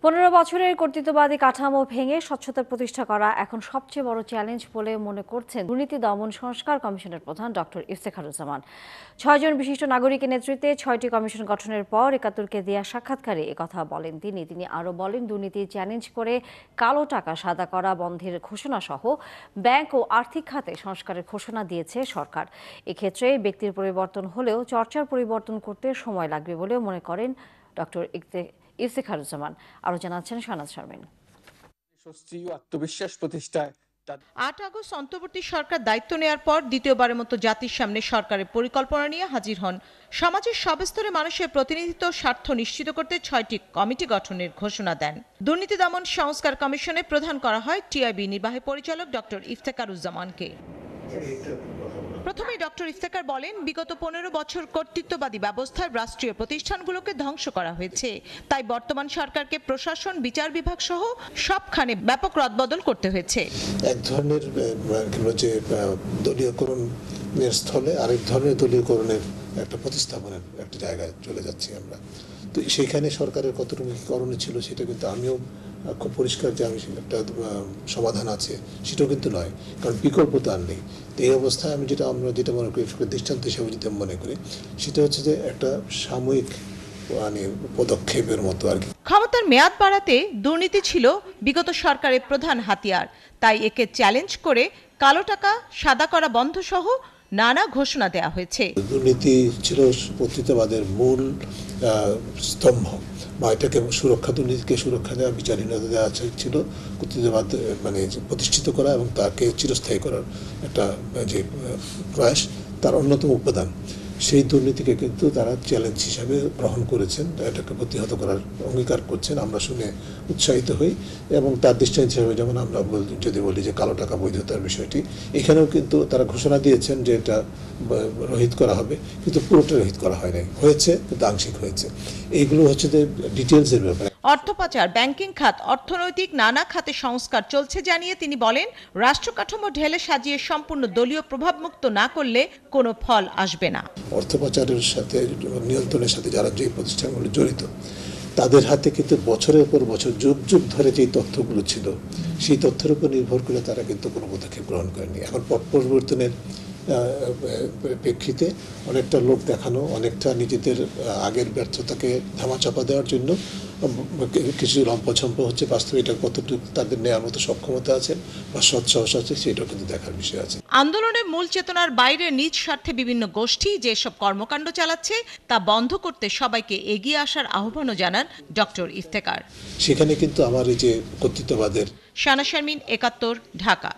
15 বছরের কর্তৃত্ববাদী কাঠামো ভেঙে স্বচ্ছতা প্রতিষ্ঠা করা এখন সবচেয়ে বড় চ্যালেঞ্জ বলে মনে করছেন দুর্নীতি দমন সংস্কার কমিশনের প্রধান ডক্টর ইফতেখারুজ্জামান। 6 জন বিশিষ্ট নাগরিকের নেতৃত্বে 6টি কমিশন গঠনের পর 71কে দেয়া সাক্ষাৎকারে একথা বলেন তিনি আরও বলেন, দুর্নীতি চ্যালেঞ্জ করে কালো টাকা সাদা করা বন্ধের ঘোষণা সহ ব্যাংক ও আর্থিক খাতে সংস্কারের ঘোষণা দিয়েছে সরকার। এক্ষেত্রে ব্যক্তির পরিবর্তন হলেও চর্চার পরিবর্তন করতে সময় লাগবে বলেও মনে করেন ডক্টর ইফতেখারুজ্জামান। আরো জানাচ্ছেন শানাজ শারমিন। আত্মবিশ্বাস প্রতিষ্ঠায় 8 আগস্ট অন্তর্বর্তী সরকার দায়িত্ব নেওয়ার পর দ্বিতীয়বারের মতো জাতির সামনে সরকারের পরিকল্পনা নিয়ে হাজির হন। সমাজের সব স্তরে মানুষের প্রতিনিধিত্ব স্বার্থ নিশ্চিত করতে 6টি কমিটি গঠনের ঘোষণা দেন। দুর্নীতি দমন সংস্কার কমিশনে প্রধান করা হয় টিআইবি নির্বাহী পরিচালক ডক্টর ইফতেখারুজ্জামানকে। প্রথমে ডক্টর ইফতেখার বলেন, বিগত 15 বছর কর্তৃত্ববাদী ব্যবস্থায় রাষ্ট্রীয় প্রতিষ্ঠানগুলোকে ধ্বংস করা হয়েছে। তাই বর্তমান সরকারকে প্রশাসন, বিচার বিভাগ সহ সবখানে ব্যাপক রদবদল করতে হয়েছে। এক ধরনের যে দলীয়করণের স্থলে আরেক ধরনের দলীয়করণের একটা প্রতিস্থাপনের একটা জায়গায় চলে যাচ্ছি আমরা। তো সেইখানে সরকারের কতটুকু করণীয় ছিল সেটা কিন্তু আমিও খুব পরিষ্কার যে আমি একটা সমাধান আছে সেটাও কিন্তু নয়, কারণ বিকল্প তো আর নেই। তো এই অবস্থায় আমরা যেটা মনে করি, দৃষ্টান্ত হিসেবে যেটা মনে করি, সেটা হচ্ছে যে একটা সাময়িক পদক্ষেপের মতো আর কি। ক্ষমতার মেয়াদ বাড়াতে দুর্নীতি ছিল বিগত সরকারের প্রধান হাতিয়ার। তাই একে চ্যালেঞ্জ করে কালো টাকা সাদা করা বন্ধ সহ নানা ঘোষণা দেওয়া হয়েছে। দুর্নীতি ছিল কর্তৃত্ববাদের মূল স্তম্ভ, বা এটাকে দুর্নীতিকে সুরক্ষা দেওয়া, বিচারহীনতা দেওয়া ছিল কর্তৃত্ববাদ প্রতিষ্ঠিত করা এবং তাকে চিরস্থায়ী করার একটা যে প্রয়াস, তার অন্যতম উপাদান। সেই দুর্নীতিকে কিন্তু তারা চ্যালেঞ্জ হিসাবে গ্রহণ করেছেন, এটাকে প্রতিহত করার অঙ্গীকার করছেন। আমরা শুনে উৎসাহিত হই এবং তার দৃষ্টান্ত হিসাবে যেমন আমরা যদি বলি যে কালো টাকা বৈধতার বিষয়টি, এখানেও কিন্তু তারা ঘোষণা দিয়েছেন যে এটা রহিত করা হবে, কিন্তু পুরোটা রহিত করা হয় নাই, হয়েছে কিন্তু আংশিক হয়েছে। এইগুলো হচ্ছে যে ডিটেলসের ব্যাপারে। অর্থ পাচার, ব্যাংকিং খাত, অর্থনৈতিক নানা খাতে সংস্কার চলছে জানিয়ে তিনি বলেন, রাষ্ট্র কাঠামো ঢেলে সাজিয়ে সম্পূর্ণ দলীয় প্রভাবমুক্ত না করলে কোনো ফল আসবে না। অর্থ পাচারের সাথে নিয়ন্ত্রণের সাথে যারা যে প্রতিষ্ঠানগুলো জড়িত, তাদের হাতে কিন্তু বছরের পর বছর যুগ যুগ ধরে যেই তথ্যগুলো ছিল, সেই তথ্যের উপর নির্ভর করে তারা কিন্তু কোনো পদক্ষেপ গ্রহণ করেনি। এখন পট পরিবর্তনের প্রেক্ষিতে অনেকটা লোক দেখানো, অনেকটা নিজেদের আগের ব্যর্থতাকে ধামাচাপা দেওয়ার জন্য কিছু লম্পছম্প হচ্ছে। বাস্তবে এটা কতটুকু তাদের নেওয়ার মতো সক্ষমতা আছে বা সৎসাহস আছে, সেটাও কিন্তু দেখার বিষয় আছে। আন্দোলনের মূল চেতনার বাইরে নিজ স্বার্থে বিভিন্ন গোষ্ঠী যেসব কর্মকাণ্ড চালাচ্ছে তা বন্ধ করতে সবাইকে এগিয়ে আসার আহ্বানও জানান ডক্টর ইফতেখার। সেখানে কিন্তু আমার এই যে কর্তৃত্ববাদের। শানাজ শারমিন, 71, ঢাকা।